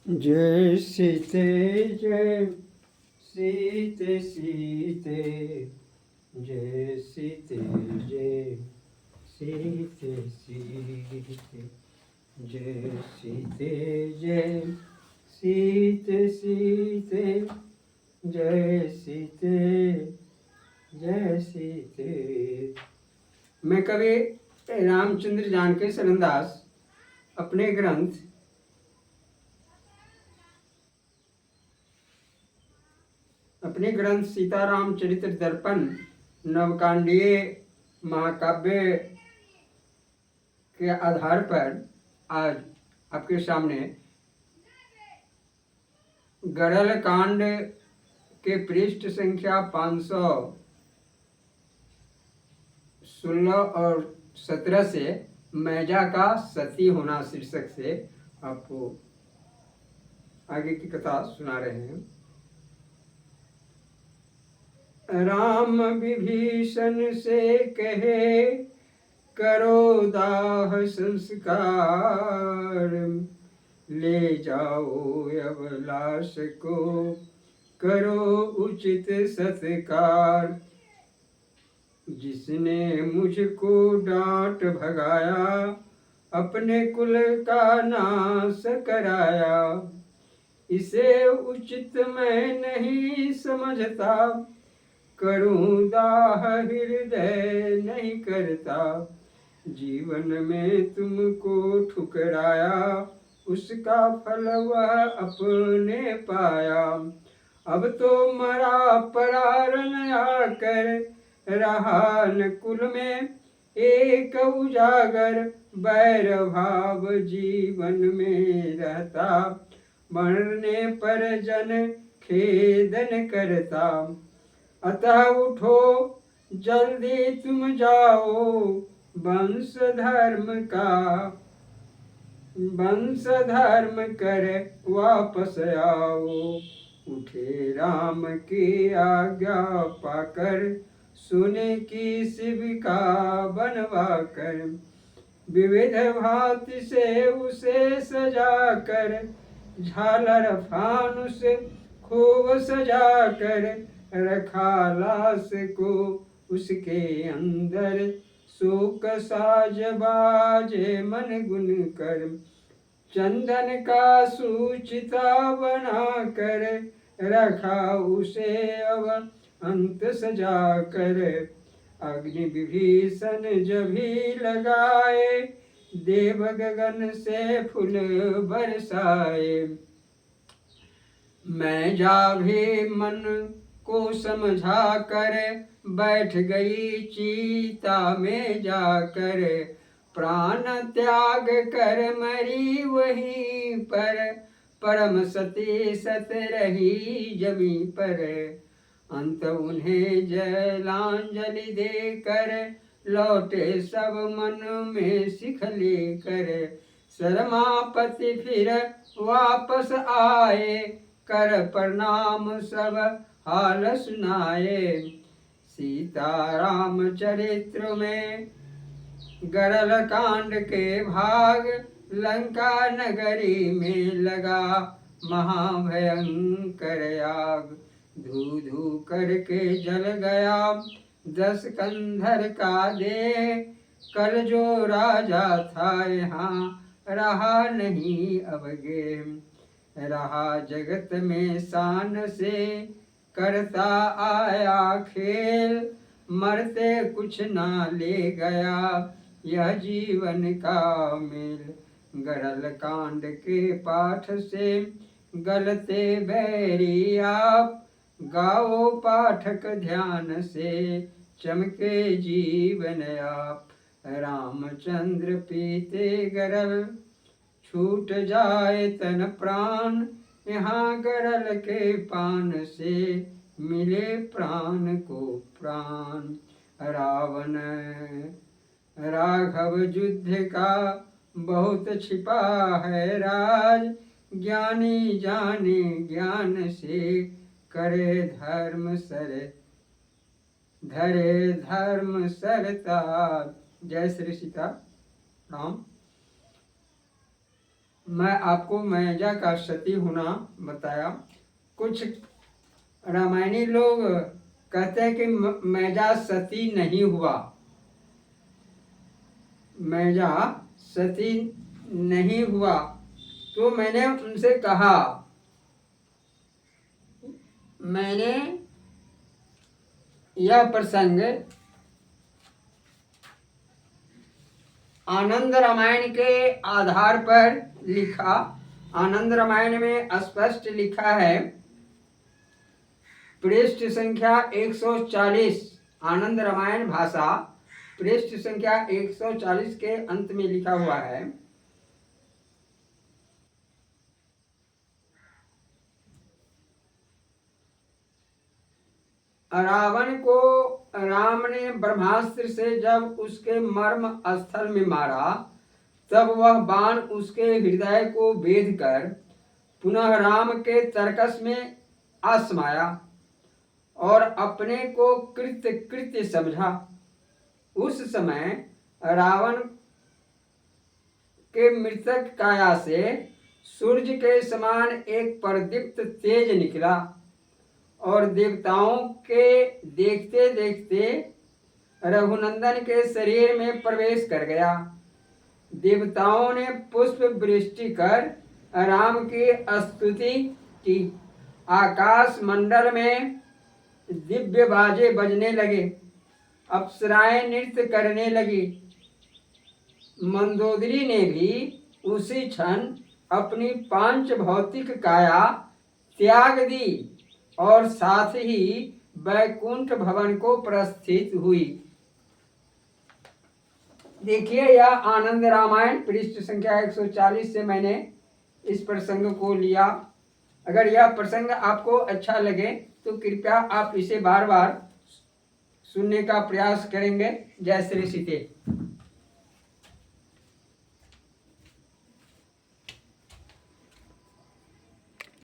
जय सीते जय सीते सीते जय सीते जय सीते सीते जय सीते जय सीते सीते जय सीते जय सीते। मैं कवि रामचंद्र जानकी शरणदास अपने ग्रंथ सीताराम चरित्र दर्पण नवकांडीय महाकाव्य के आधार पर आज आपके सामने गरल कांड के पृष्ठ संख्या 516 और 17 से मैजा का सती होना शीर्षक से आपको आगे की कथा सुना रहे हैं। राम विभीषण से कहे करो दाह संस्कार, ले जाओ अब लाश को करो उचित सत्कार। जिसने मुझको डांट भगाया अपने कुल का नाश कराया, इसे उचित मैं नहीं समझता, करूं दाह हृदय नहीं करता। जीवन में तुमको ठुकराया उसका फल वह अपने पाया। अब तो मरा परारन आकर रहा न कुल में एक उजागर, बैर भाव जीवन में रहता, मरने पर जन खेदन करता। अतः उठो जल्दी तुम जाओ वंश धर्म कर वापस आओ। उठे राम की आज्ञा पाकर सोने की शिविका बनवा कर, विविध भांति से उसे सजा कर, झालर फानुस खूब सजा कर रखा लाश को उसके अंदर। शोक साज बाजे मन गुन कर, चंदन का सूचिता बना कर रखा उसे अब अंत सजा कर। अग्नि विभीषण जभी लगाए देव गगन से फूल बरसाए। मैं जा भी मन को समझा कर बैठ गई चीता में जाकर, प्राण त्याग कर मरी वहीं पर, परम सती सत रही जमी पर। अंत उन्हें जलांजलि देकर लौटे सब मन में सिख लेकर। शर्मापति फिर वापस आए कर प्रणाम सब हाल सुनाए। सीताराम चरित्र में गरल कांड के भाग, लंका नगरी में लगा महाभयंकर आग। धू धू करके जल गया 10 कंधर का देह, कल जो राजा था यहाँ रहा नहीं अब गेह। रहा जगत में शान से करता आया खेल, मरते कुछ ना ले गया यह जीवन का मेल। गरल कांड के पाठ से गलते बैरी आप, गाओ पाठक ध्यान से चमके जीवन आप। रामचंद्र पीते गरल छूट जाए तन प्राण, यहाँ गरल के पान से मिले प्राण को प्राण। रावण राघव युद्ध का बहुत छिपा है राज, ज्ञानी जाने ज्ञान से करे धर्म सरताज। जय श्री सीता राम। मैं आपको मैजा का सती होना बताया। कुछ रामायणी लोग कहते हैं कि मैजा सती नहीं हुआ, मैजा सती नहीं हुआ। तो मैंने उनसे कहा, मैंने यह प्रसंग आनंद रामायण के आधार पर लिखा। आनंद रामायण में स्पष्ट लिखा है, पृष्ठ संख्या 140, आनंद रामायण भाषा पृष्ठ संख्या 140 के अंत में लिखा हुआ है, रावण को राम ने ब्रह्मास्त्र से जब उसके मर्म स्थल में मारा, तब वह बाण उसके हृदय को भेद कर पुनः राम के तरकस में आसमाया और अपने को कृत्य कृत्य समझा। उस समय रावण के मृतक काया से सूर्य के समान एक प्रदीप्त तेज निकला और देवताओं के देखते देखते रघुनंदन के शरीर में प्रवेश कर गया। देवताओं ने पुष्प वृष्टि कर राम की स्तुति की। आकाश मंडल में दिव्य बाजे बजने लगे, अप्सराएं नृत्य करने लगी। मंदोदरी ने भी उसी क्षण अपनी पांच भौतिक काया त्याग दी और साथ ही वैकुंठ भवन को प्रस्थित हुई। देखिए, यह आनंद रामायण पृष्ठ संख्या 140 से मैंने इस प्रसंग को लिया। अगर यह प्रसंग आपको अच्छा लगे तो कृपया आप इसे बार बार सुनने का प्रयास करेंगे। जय श्री सीते।